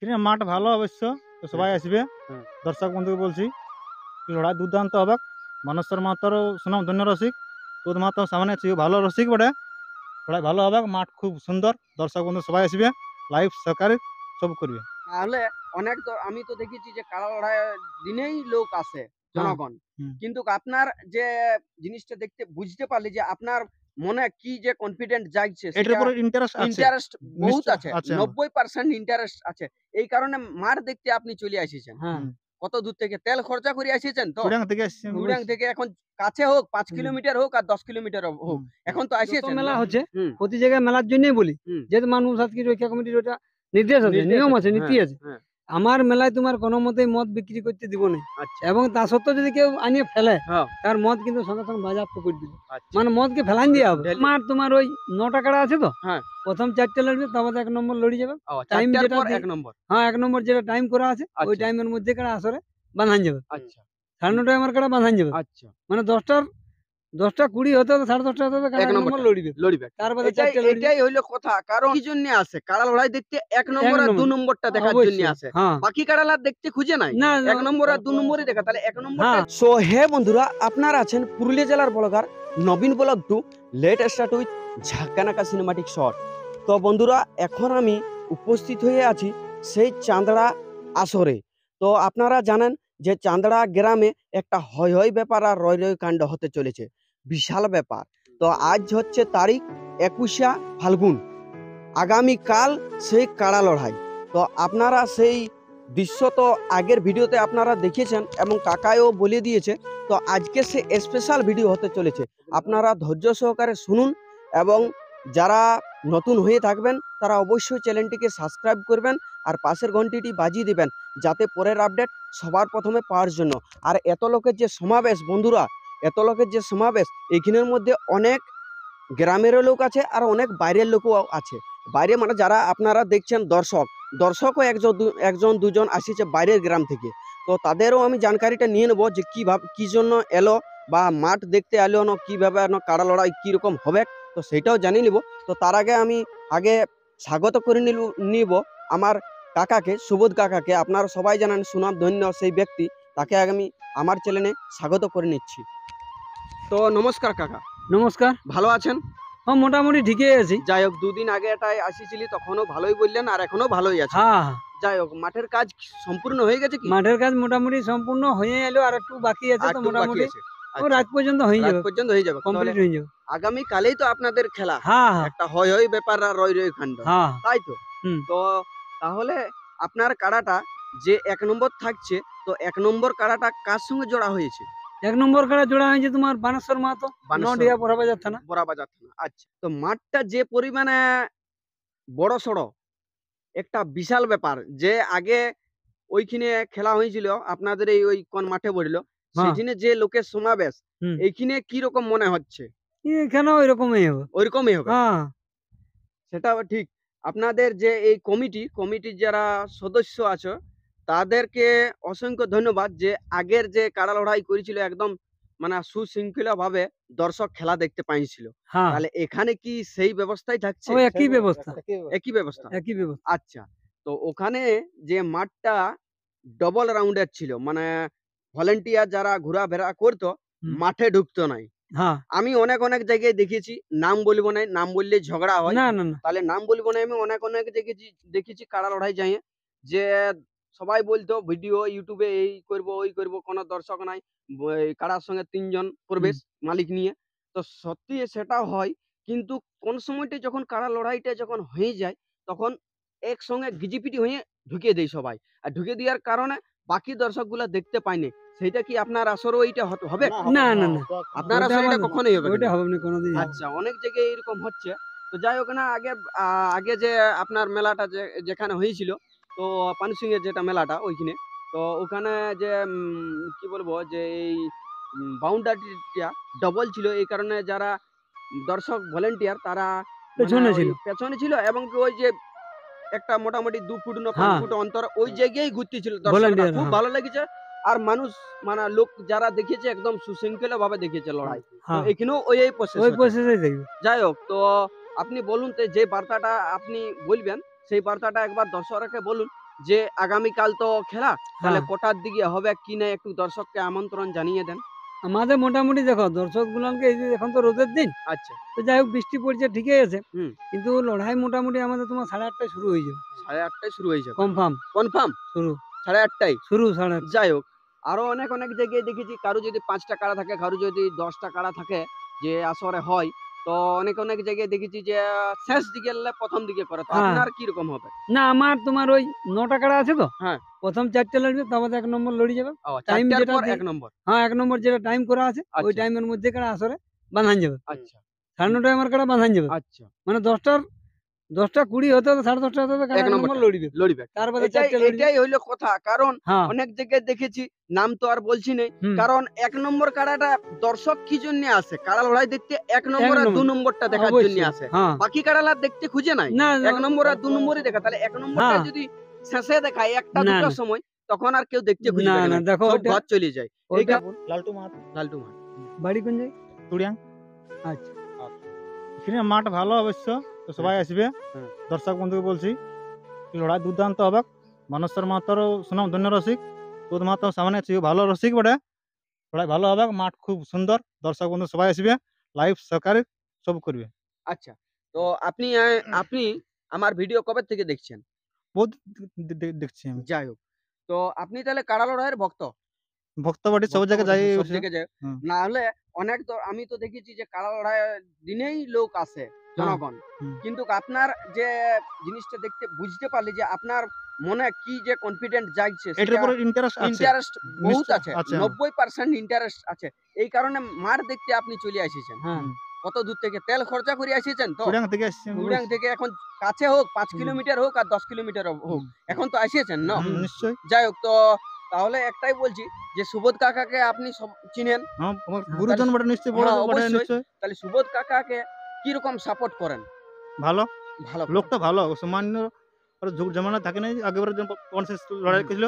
এখানে মাঠ ভালো অবশ্য, তো সবাই আসবে। দর্শক বন্ধুকে বলছি লড়াই দুর্দান্ত হবে। মানসর মাতারও সুনাম ধন্য রসিক, তোর মাতাও সামনে আছে, ভালো রসিক বটে। লড়াই ভালো হবে, মাঠ খুব সুন্দর, দর্শক বন্ধু সবাই আসবে, লাইভ সরকারি সব করবে। তাহলে অনেক তো আমি তো দেখেছি যে কাড়া লড়াই দিনেই লোক আসে জনগণ, হুম। কিন্তু আপনার যে জিনিসটা দেখতে বুঝতে পারলি যে আপনার মনে কি যে কনফিডেন্ট জাগছে, এটার সেটা উপরে ইন্টারেস্ট আছে, ইন্টারেস্ট বহুত নিশ্চয় আছে, আছে আমার। 90% ইন্টারেস্ট আছে। এই কারণে মাঠ দেখতে আপনি চলে আসিছেন। হ্যাঁ, কত দূর থেকে তেল খরচা করে আসিছেন তো, চুড়াং থেকে আসছি চুড়াং থেকে, এখন কাছে হোক 5 হুম। কিলোমিটার হোক আর 10 কিলোমিটার হোক, হুম। এখন তো যত আসিয়েছেন। মেলা হচ্ছে হুম, প্রতি জায়গায় মেলার জন্যই বলি, হুম। যেহেতু মানুষ আজকে রক্ষা কমিটির ওটা নির্দেশ আছে, নির্দেশ নিয়ম আছে, আছে, নীতি হ্যাঁ, আছে। হ্যাঁ। আমার মেলায় তোমার কোনো মতেই মদ বিক্রি করতে দিব না, আচ্ছা, এবং তা সত্ত্বেও যদি কেউ আনিয়ে ফেলে হ্যাঁ, তার মদ কিন্তু সঙ্গে সঙ্গে বাজাপ্ত করে দিবে, আচ্ছা, মানে মদকে ফেলান দিয়ে হবে। ডেলি- আমার তোমার ওই 9টা কাড়া আছে তো, হ্যাঁ। প্রথম 4টে লড়বে, তারপর 1 নম্বর লড়ি যাবে। ও, টাইম 4টার যেটা পর 1 নম্বর। হ্যাঁ 1 নম্বর যেটা টাইম করা আছে, ওই আচ্ছা, টাইমের মধ্যে কাড়া আসরে বাঁধান যাবে। আচ্ছা, 9:30 আমার কাড়া বাঁধান যাবে, আচ্ছা। মানে 10টা 20 হতে হতে 10:30 হতে হতে কাড়া 1 1 নম্বর নম্বরটা লড়িবে, লড়িবে। তারপরে এটাই 4টে লড়িবে। এটাই হইলো কথা। কারণ কি জন্য আসে? কাড়া লড়াই দেখতে 1 নম্বর আর 2 নম্বরটা দেখার জন্য অবশ্যই আসে। হ্যাঁ। বাকি কাড়ালা দেখতে খুঁজে নাই। না 1 নম্বর আর 2 নম্বরই দেখা। তাহলে 1 নম্বরটা। হ্যাঁ। সো হে বন্ধুরা, আপনারা আছেন পুরুলিয়া জেলার blogger Nabin blog 2, let start with ঝাঁকানাকা সিনেমাটিক শট। তো বন্ধুরা, এখন আমি উপস্থিত হয়ে আছি সেই চাঁদড়া আসরে। তো আপনারা জানেন যে চাঁদড়া গ্রামে একটা হৈ হৈ ব্যাপার আর রয় রয় কাণ্ড হতে চলেছে, বিশাল ব্যাপার। তো আজ হচ্ছে তারিখ 21 ফাল্গুন, আগামীকাল সেই কাড়া লড়াই। তো আপনারা সেই দৃশ্য তো আগের ভিডিওতে আপনারা দেখেছেন এবং কাকায়ও বলে দিয়েছে। তো আজকে সে স্পেশাল ভিডিও হতে চলেছে, আপনারা ধৈর্য সহকারে শুনুন, এবং যারা নতুন হয়ে থাকবেন তারা অবশ্যই চ্যানেলটিকে সাবস্ক্রাইব করবেন আর পাশের ঘন্টিটি বাজিয়ে দিবেন, যাতে পরের আপডেট সবার প্রথমে পাওয়ার জন্য। আর এত লোকের যে সমাবেশ বন্ধুরা, এত লোকের যে সমাবেশ, এইখানের মধ্যে অনেক গ্রামেরও লোক আছে আর অনেক বাইরের লোকও আছে। বাইরে মানে যারা আপনারা দেখছেন দর্শকও একজন দুজন আসিছে বাইরের গ্রাম থেকে। তো তাদেরও আমি জানকারিটা নিয়ে নেবো যে কি জন্য এলো, বা মাঠ দেখতে এলো না, কিভাবে কাড়া লড়াই কিরকম হবে, তো সেটাও জানিয়ে নিব। তো তার আগে আমি স্বাগত করে নিব আমার কাকাকে, সুবোধ কাকাকে। আপনারা সবাই জানেন সুনাম ধন্য সেই ব্যক্তি, তাকে আমি আমার চ্যানেলে স্বাগত করে নিচ্ছি। তো নমস্কার কাকা। নমস্কার। ভালো আছেন? হ্যাঁ মোটামুটি ঠিকই আছি। যাই হোক, 2 দিন আগে এটাই আসিছিলি, তখনও ভালোই বললেন আর এখনো ভালোই আছে। হ্যাঁ, যাই হোক, মাঠের কাজ সম্পূর্ণ হয়ে গেছে কি? মাঠের কাজ মোটামুটি সম্পূর্ণ হয়ে এলো, আর একটু বাকি আছে, আর তো একটু বাকি মোটামুটি আছে। ও আচ্ছা, রাত পর্যন্ত হয়ে রাত যাবে, পর্যন্ত হয়ে যাবে। তাহলে কমপ্লিট হয়ে যাবে। আগামী কালেই তো আপনাদের খেলা। হ্যাঁ হ্যাঁ একটা হয় হয় ব্যাপার আর রয় রয় কাণ্ড, হ্যাঁ। তাই তো? হুম। তো তাহলে আপনার কাড়াটা যে 1 নম্বর থাকছে, তো 1 নম্বর কাড়াটা কার সঙ্গে জোড়া হয়েছে? 1 নম্বর কাড়া জোড়া হয়েছে তোমার বানেশ্বর মাহাতো, বানেশ্বর নডিয়া বড়বাজার থানা। বড়াবাজার থানা। আচ্ছা, তো মাঠটা যে পরিমাণে বড় সড়ো, একটা বিশাল ব্যাপার। যে আগে ওইখানে খেলা হয়েছিল আপনাদের ওই কোন মাঠে বলিল, হ্যাঁ। সেখানে যে লোকের সমাবেশ, হুম। এইখানে কি রকম মনে হচ্ছে? এখানেও ওইরকমই হবে। ওইরকমই হবে। হ্যাঁ। সেটা ঠিক। আপনাদের যে এই কমিটির যারা সদস্য আছে, তাদেরকে অসংখ্য ধন্যবাদ যে আগের যে কাড়া লড়াই করেছিল একদম মানে সুশৃঙ্খলা ভাবে দর্শক খেলা দেখতে পাইছিল। হ্যাঁ, তাহলে এখানে কি সেই ব্যবস্থাই থাকছে? ওই একই ব্যবস্থা। একই ব্যবস্থা। একই ব্যবস্থা। আচ্ছা, তো ওখানে যে মাঠটা ডবল রাউন্ডের ছিল, মানে ভলেন্টিয়ার যারা ঘোরাফেরা করতো হুম। মাঠে ঢুকতো নাই। হ্যাঁ। আমি অনেক জায়গায় দেখেছি, নাম বলবো না, নাম বললে ঝগড়া হয়। না না না। তাহলে নাম বলবো না, আমি অনেক দেখেছি কাড়া লড়াই যায়, যে সবাই বলতো ভিডিও ইউটিউবে এই করব ওই করব, কোনো দর্শক নাই, এই কাড়ার সঙ্গে 3 জন প্রবেশ মালিক নিয়ে। তো সত্যি সেটা হয়, কিন্তু কোন সময়টা যখন কাড়া লড়াইটা যখন হয়ে যায়, তখন একসঙ্গে গিজিপিটি হয়ে ঢুকিয়ে দেয় সবাই। আর ঢুকিয়ে দেওয়ার কারণে বাকি দর্শকগুলা দেখতে পায়নি। সেইটা কি আপনার আসরও এইটা হবে? না না না। আপনার ওটা আসলে এটা আমাদের কখনোই হবে ওইটা না। হবে না কোনোদিন। আচ্ছা, অনেক জায়গায় এরকম হচ্ছে। তো যাই হোক না, আগে যে আপনার মেলাটা যেখানে হয়েছিল, তো পানসিংয়ের যেটা মেলাটা ওইখানে, তো ওখানে যে কি বলবো যে এই বাউন্ডারিটা ডবল ছিল, এই কারণে যারা দর্শক ভলেন্টিয়ার তারা পেছনে ছিল। পেছনে ছিল, এবং কি ওই যে একটা মোটামুটি 2 ফুট না 5 হ্যাঁ। ফুট অন্তর ওই জায়গায় ঘুরতেছিল দর্শকরা। ভলান্টিয়ার। খুব হ্যাঁ ভালো লেগেছে। আর মানুষ মানে লোক যারা দেখেছে একদম সুশৃঙ্খলা ভাবে দেখেছে লড়াই। তো হ্যাঁ, এখানেও ওই প্রসেস ওই হচ্ছে। প্রসেসেই দেখবে। যাই হোক, তো আপনি বলুন তো, যে বার্তাটা আপনি বলবেন সেই বার্তাটা একবার দর্শককে বলুন, যে আগামীকাল তো খেলা, তাহলে হ্যাঁ। কটার দিকে হবে কি না একটু দর্শককে আমন্ত্রণ জানিয়ে দেন। আমাদের মোটামুটি দেখো দর্শক গুলানকে এই যে এখন তো রোদের দিন, আচ্ছা। তো যাই হোক বৃষ্টি পড়ছে ঠিকই আছে, হুম। কিন্তু লড়াই মোটামুটি আমাদের তোমার 8:30টায় শুরু হয়ে যাবে। 8:30টায় শুরু হয়ে যাবে কনফার্ম কনফার্ম। শুরু 8:30টায় শুরু 8:30। যাই হোক, আরো অনেক অনেক জায়গায় দেখেছি কারো যদি 5টা কাড়া থাকে, কারো যদি 10টা কাড়া থাকে যে আসরে হয়, তো অনেক অনেক জায়গায় দেখেছি যে শেষ দিকে এলে প্রথম দিকে করে। তো হ্যাঁ। আপনার কি রকম হবে? না আমার তোমার ওই 9টা কাড়া আছে তো, হ্যাঁ। প্রথম 4টে লড়বে, তারপর 1 নম্বর লড়ে যাবে। ও, টাইম 4টার যেটা পর দি 1 নম্বর। হ্যাঁ 1 নম্বর যেটা টাইম করা আছে ওই আচ্ছা। টাইমের মধ্যে কাড়া আসরে বাঁধান যাবে। আচ্ছা 9:30টায় আমার কাড়া বাঁধান যাবে। আচ্ছা। মানে 10:20 হতে হবে 10:30 হতে হবে কাড়া 1 1 নম্বর নম্বরটা লড়বে। লড়িবে। তারপরে এটাই 4টে লড়বে। এটাই হইলো কথা। কারণ হ্যাঁ। অনেক জায়গায় দেখেছি, নাম তো আর বলছি নাই, হুম। কারণ 1 নম্বর কাড়াটা দর্শক কি জন্য আসে? কাড়া লড়াই দেখতে 1 নম্বর আর 2 নম্বরটা দেখার জন্য অবশ্যই। আসে। হ্যাঁ। বাকি কাড়ালা দেখতে খুঁজে নাই। না 1 নম্বর আর 2 নম্বরই দেখা। তাহলে 1 নম্বরটা হ্যাঁ। যদি শেষে দেখায় একটা না, দুটার না। সময়, তখন আর কেউ দেখতে খুঁজবে না, না। না, দেখো সব ওইটা- ঘর চলে যায়। এই ওইটা লালটু মাহাতো লালটু মাঠ। বাড়ি কোন জায়গায়? তুড়িয়াং। আচ্ছা। এখানে মাঠ ভালো অবশ্য, তো সবাই আসবে। হুম। দর্শক বন্ধুকে বলছি লড়াই দুর্দান্ত হবে। মানসর মাহাতোর সুনাম ধন্য রসিক, তোদ মাহাতো সামনে আছে, ভালো রসিক বটে। লড়াই ভালো হবে, মাঠ খুব সুন্দর, দর্শক বন্ধু সবাই আসবে, লাইভ সরকারি সব করবে। আচ্ছা। তো আপনি আমার ভিডিও কবে থেকে দেখছেন? বহুত দেখছি আমি, যাই হোক। তো আপনি তাহলে কাড়া লড়াইয়ের ভক্ত? ভক্তবাড়ি সব জায়গায় যাই সব অবশ্য। জায়গায় যায়। হুম। না হলে অনেক তো আমি তো দেখেছি যে কাড়া লড়াইয়ের দিনেই লোক আসে, জনগণ। হুম। কিন্তু আপনার যে জিনিসটা দেখতে বুঝতে পারলি যে আপনার মনে কি যে কনফিডেন্ট জাগছে, এটার উপরে ইন্টারেস্ট আছে, ইন্টারেস্ট বহুত নিশ্চয় আছে। আছে আমার। 90% ইন্টারেস্ট আছে। এই কারণে মাঠ দেখতে আপনি চলে এসেছেন। হ্যাঁ। হুম। কত দূর থেকে তেল খরচা করে এসেছেন তো? তুড়িয়াং থেকে আসছি আমি। টুরিয়াং থেকে এখন কাছে হোক 5 হুম। কিলোমিটার হোক আর 10 কিলোমিটার হোক, হুম। এখন তো এসেছেন না? নিশ্চয়। যাই হোক, তো তাহলে একটাই বলছি যে সুবোধ কাকাকে আপনি সব চিনেন। হ্যাঁ, আমার হ্যাঁ, গুরুজন বটে, নিশ্চয় বড় হ্যাঁ, বটে, অবশ্যই। নিশ্চয় তাহলে সুবোধ কাকাকে কি রকম সাপোর্ট করেন? ভালো ভালো করেন। লোকটা, ভালো সামান্য আর যুগ জমানা থাকে নাই। আগেবারে যে পঞ্চাশ লড়াই করেছিল,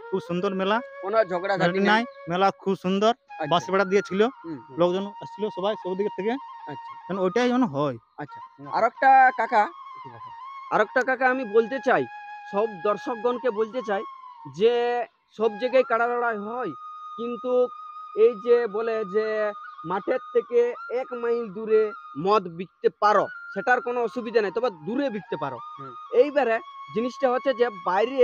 খুব সুন্দর মেলা, কোনো ঝগড়া ঝাঁটি ঝাঁটি নাই? নাই, মেলা খুব সুন্দর, আচ্ছা। বাস বেড়া দিয়েছিল, হুম, হুম। লোকজন আসছিল সবাই সব দিকের থেকে, আচ্ছা। কারণ ওইটাই যেন হয়। আচ্ছা। আরেকটা কাকা আরেকটা কাকা আমি বলতে চাই, সব দর্শকগণকে বলতে চাই যে সব জায়গায় কাড়া লড়াই হয়, কিন্তু এই যে বলে যে মাঠের থেকে 1 মাইল দূরে মদ বিকতে পারো, সেটার কোনো অসুবিধা নেই, তবে দূরে বিকতে পারো। এইবারে জিনিসটা হচ্ছে যে বাইরে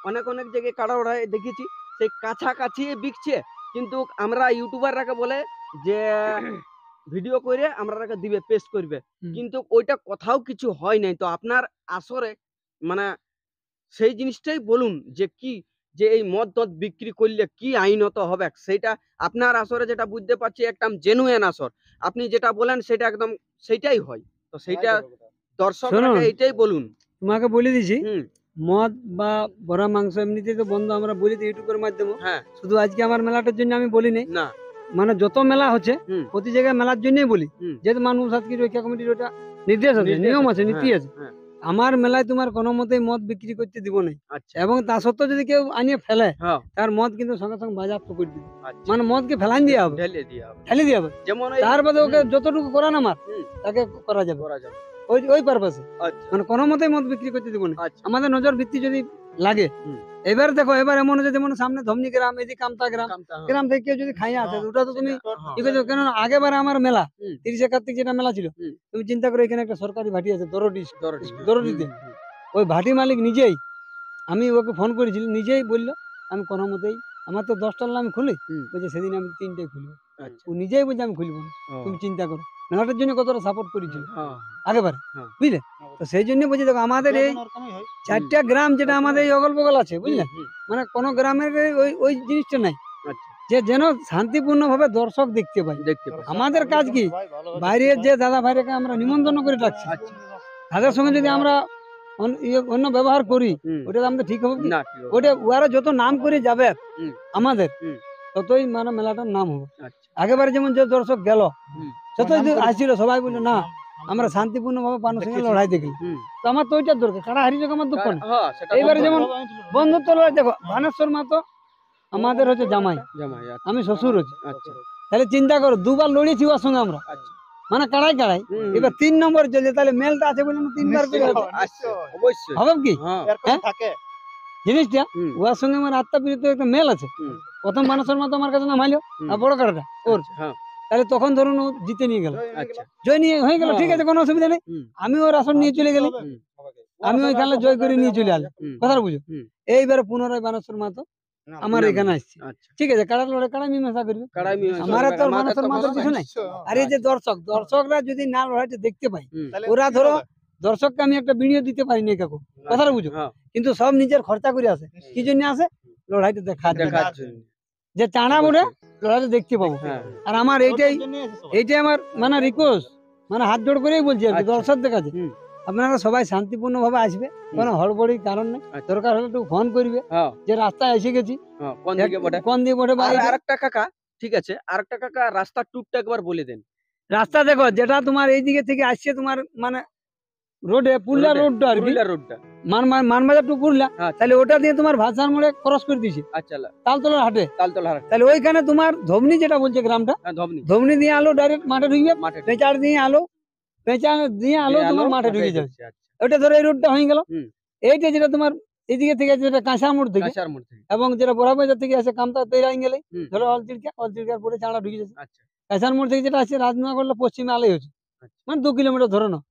অনেক অনেক জায়গায় কাড়া লড়াই দেখেছি সেই কাছাকাছি বিকছে, কিন্তু আমরা ইউটিউবাররাকে বলে যে ভিডিও করে আমরা দিবে, পেস্ট করবে, হুম। কিন্তু ওইটা কোথাও কিছু হয় নাই। তো আপনার আসরে মানে সেই জিনিসটাই বলুন যে কি, যে এই মদ টদ বিক্রি করলে কি আইনত হবে, সেইটা আপনার আসরে যেটা বুঝতে পারছি একদম জেনুইন আসর, আপনি যেটা বলেন সেটা একদম সেইটাই হয়। তো সেইটা দর্শকরা শুনুন। এইটাই বলুন। তোমাকে বলে দিছি, হুম। মদ বা বড়া মাংস এমনিতেই তো বন্ধ, আমরা বলি দিই ইউটিউবের মাধ্যমে। হ্যাঁ। শুধু আজকে আমার মেলাটার জন্য আমি বলি নাই, না। মানে যত মেলা হচ্ছে হুম। প্রতি জায়গায় মেলার জন্যই বলি। হুম। যেহেতু মানুষ আজকে রক্ষা কমিটির ওটা নির্দেশ আছে, নির্দেশ নিয়ম আছে, আছে, নীতি হ্যাঁ, আছে। হ্যাঁ। আমার মেলায় তোমার কোনো মতেই মদ বিক্রি করতে দিব না, আচ্ছা। এবং তা সত্ত্বেও যদি কেউ আনিয়ে ফেলে হ্যাঁ। তার মদ কিন্তু সঙ্গে সঙ্গে বাজেয়াপ্ত করে দিবে। আচ্ছা। মানে মদকে ফেলান দিয়ে হবে, ঢেলে দিয়ে হবে। ফেলে দিয়ে হবে, যেমন এই তার বাদে ওকে যতটুকু করান আমার হুম। তাকে করা যাবে করা যাবে। ওই ওই পারপাসে। আচ্ছা। মানে কোনো মতেই মদ বিক্রি করতে দিব না। আচ্ছা। আমাদের নজর ভিত্তি যদি লাগে, হুম। এবার দেখো, এবার এমন হচ্ছে যেমন সামনে ধমনি গ্রাম, এদিকে কামতা গ্রাম, কামতা, হ্যাঁ। গ্রাম থেকে কেউ যদি খাইয়া আসে, ওটা তো তুমি হ্যাঁ। কি করছো? কেন আগেবার আমার মেলা হুম। 30 কার্তিক যেটা মেলা ছিল, হুম। তুমি চিন্তা করো, এখানে একটা সরকারি ভাটি আছে দরদি। দরডিতে। ওই ভাটি মালিক নিজেই, আমি ওকে ফোন করেছিল, নিজেই বললো আমি কোনো মতেই, আমার তো 10টার আমি খুলি, হুম। বলছে সেদিন আমি 3টায় খুলবো। আচ্ছা। ও নিজেই বলছে আমি খুলবো না। ও। তুমি চিন্তা করো মেলাটার জন্য কতটা সাপোর্ট করেছিল হ্যাঁ। আগেবারে, হ্যাঁ। বুঝলে? তো সেই জন্য বলছি, দেখো আমাদের এই ওরকমই হয়। 4টা গ্রাম যেটা আমাদের এই অগল বগল আছে, বুঝলে, হুম, হুম। মানে কোনো গ্রামের ওই ওই জিনিসটা নাই, আচ্ছা। যে যেন শান্তিপূর্ণ ভাবে দর্শক দেখতে পাই। দেখতে পাই। আমাদের কাজ কি, বাইরের যে দাদা ভাইরাকে আমরা নিমন্ত্রণ করে রাখছি, আচ্ছা। তাদের সঙ্গে যদি আমরা অন্য ব্যবহার করি, হুম। ওটা আমাদের ঠিক হবে কি? না, ঠিক হবে। ওটা ওরা যত নাম করে যাবে হুম। আমাদের, হুম। ততই মানে মেলাটার নাম হবে। আচ্ছা। আগেবারে যেমন যে দর্শক গেল, হুম। যত নাম করে- আসছিল সবাই বললো না আমরা শান্তিপূর্ণ ভাবে মানুষের সঙ্গে দেখেছি। লড়াই দেখি। হুম। তো আমার তো ওইটার দরকার, কারা হারিয়ে যাক আমার দুঃখ না। হ্যাঁ, সেটা এইবারে বন্ধ যেমন হবে। বন্ধুত্ব লড়াই, দেখো বানেশ্বর মাতো আমাদের হচ্ছে জামাই, জামাই, আচ্ছা। আমি শ্বশুর হচ্ছে, আচ্ছা। তাহলে চিন্তা করো, দুবার লড়িয়েছি ওর সঙ্গে আমরা, আচ্ছা। মানে কাড়াই কাড়াই। হুম। এবার 3 নম্বরে চলছে, তাহলে মেলটা আছে বলে না 3বার করে নিশ্চয়ই হবে। হবে। আসছে, অবশ্যই। হবে কি? হ্যাঁ। এরকম হ্যাঁ? থাকে। জিনিসটা হুম। ওর সঙ্গে আমার আত্মা প্রীত একটা মেল আছে। হুম। প্রথম বানেশ্বর মাহাতো আমার কাছে নামাইলো হুম। আর বড় কাটাটা ওর, হ্যাঁ তাহলে তখন ধরুন ও জিতে নিয়ে গেল, আচ্ছা জয় নিয়ে হয়ে গেল, হ্যাঁ, ঠিক আছে, কোনো অসুবিধা নেই। হুম। আমি ওর আসন নিয়ে চলে গেলি, হুম। আমি ওইখানে জয় করে নিয়ে চলে আলি, হুম। কথাটা বুঝো। হুম। এইবারে পুনরায় বানেশ্বর মাহাতো আমার নাম এখানে আসছে, আচ্ছা ঠিক আছে, কাড়া লড়াই কাড়া মীমাংসা করবে। কাড়াই মীমাংসা আমার করবে, তো আর আমাদের বানেশ্বর তো মাহাতোর কোনো কিছু নাই। নাই। আর এই যে দর্শকরা যদি না লড়াইটা দেখতে পাই, হুম। ওরা ধরো দর্শককে আমি একটা ভিডিও দিতে পারিনি কাকু, কথাটা বুঝো, হ্যাঁ কিন্তু সব নিজের খরচা করে আসে। কি জন্য আসে? লড়াইটা দেখার জন্য। দেখার জন্য। যে টানা মোড়ে লড়াইটা দেখতে পাবো। হ্যাঁ আর আমার এইটাই আমার মানে রিকোয়েস্ট, মানে হাত জোড় করেই বলছি আর কি আচ্ছা। দর্শকদের কাছে, হুম। আপনারা সবাই শান্তিপূর্ণ ভাবে আসবে, কোনো হড়বড়ির কারণ নেই। আচ্ছা। দরকার হলে একটু ফোন করবে হ্যাঁ যে রাস্তায় এসে গেছি, হ্যাঁ কোন দিকে বটে। কোন দিয়ে বটে বা আর এইটা। আরেকটা কাকা, ঠিক আছে, আরেকটা কাকা রাস্তার টুকটা একবার বলে দেন। রাস্তা দেখো, যেটা তোমার এইদিকে থেকে আসছে তোমার মানে রোডে পুরুলিয়া রোডটা আর কি, পুরুলিয়া রোডটা। মানবাজার টু পুরুলিয়া, আচ্ছা তাহলে ওটা দিয়ে তোমার ভাষার মোড়ে ক্রস করে দিয়েছে আচ্ছা তালতলার হাটে। তালতলা হাট। তাহলে ওইখানে তোমার ধবনি যেটা বলছে গ্রামটা, হ্যাঁ ধবনি ধবনি দিয়ে আলো ডাইরেক্ট মাঠে ঢুকবে, মাঠে পেঁচার দিয়ে আলো, পেঁচা দিয়ে আলো তোমার মাঠে ঢুকে যাবে। যাচ্ছে। আচ্ছা ওইটা ধরো এই রোডটা হয়ে গেল। হুম। এইটা যেটা তোমার এদিকে থেকে যেটা কাঁচা মোড় থেকে, কাঁচার মোড় থেকে। এবং যেটা বড়াবাজার থেকে আসে কামতা তৈরি গেলে হুম। ধরো অলচিড়কার পরে চাঁড়া ঢুকে যাচ্ছে। আচ্ছা কাঁচার মোড় থেকে যেটা আছে রাজনগর পশ্চিমে আলোই হচ্ছে, আচ্ছা। মানে 2 কিলোমিটার ধরে নাও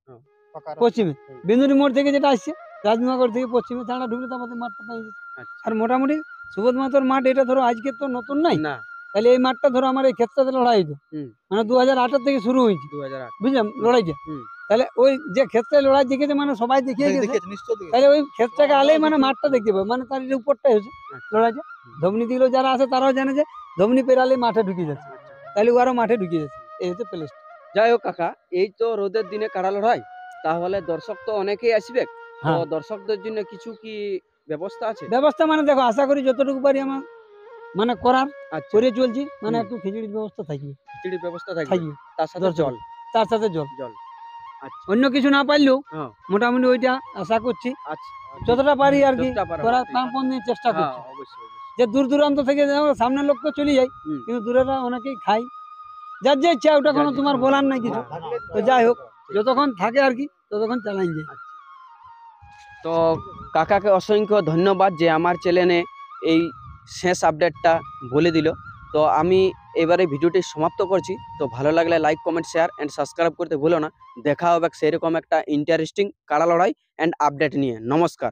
পশ্চিমে। বিন্দুরি মোড় থেকে যেটা আসছে রাজনগর থেকে পশ্চিমে চাঁড়া ঢুকলে তো আমাদের মাঠটা পেয়ে যাচ্ছে। আচ্ছা। আর মোটামুটি সুবোধ মাহাতোর মাঠ এটা ধরো আজকে তো নতুন নাই, না তাহলে এই মাঠটা ধরো আমার এই ক্ষেত্রতে লড়াই হতো, হুম। মানে 2008 থেকে শুরু হয়েছে, 2008 বুঝলাম লড়াইটা। হুম। তাহলে ওই যে ক্ষেত্রে লড়াই দেখেছে মানে সবাই দেখিয়ে গেছে, তাহলে ওই ক্ষেত্রটাকে আলেই মানে মাঠটা দেখতে পাবে, মানে তার যে উপরটাই হচ্ছে লড়াইটা। ধবনি দিগুলো যারা আছে তারাও জানে যে ধবনি পেরালে মাঠে ঢুকে যাচ্ছে, তাহলে ওরাও মাঠে ঢুকে যাচ্ছে। এই হচ্ছে প্লেস। যাই হোক কাকা, এই তো রোদের দিনে কাড়া লড়াই, তাহলে দর্শক তো অনেকেই আসবে, তো হ্যাঁ। দর্শকদের জন্য কিছু কি ব্যবস্থা আছে? ব্যবস্থা মানে দেখো, আশা করি যতটুকু পারি আমার মানে করার আচ্ছা করে চলছি, মানে হুম। একটু খিচুড়ির ব্যবস্থা থাকবে, খিচুড়ির ব্যবস্থা থাকবে, থাকবে তার সাথে দর্শক। জল। তার সাথে জল। জল আচ্ছা অন্য কিছু না পারলেও হ্যাঁ মোটামুটি ওইটা আশা করছি, আচ্ছা যতটা পারি আর কি যতটা পারা করার হবে। প্রাণপণ নিয়ে চেষ্টা হ্যাঁ করছি। অবশ্যই অবশ্যই। যে দূর দূরান্ত থেকে যেমন সামনের লোক তো চলে যায়, হুম। কিন্তু দূরেরা অনেকেই খাই, যার যে ইচ্ছা, ওটা কোনো যার যে তোমার ইচ্ছা। বলার নাই কিছু। তো যাই হোক, যতক্ষণ থাকে আর কি ততক্ষণ চালাই যায়। তো কাকাকে অসংখ্য ধন্যবাদ যে আমার চ্যানেলে এই শেষ আপডেটটা বলে দিল। তো আমি এবারে ভিডিওটি সমাপ্ত করছি। তো ভালো লাগলে like comment share and subscribe করতে ভুলো না। দেখা হবে সেরকম একটা ইন্টারেস্টিং কাড়া লড়াই অ্যান্ড আপডেট নিয়ে। নমস্কার।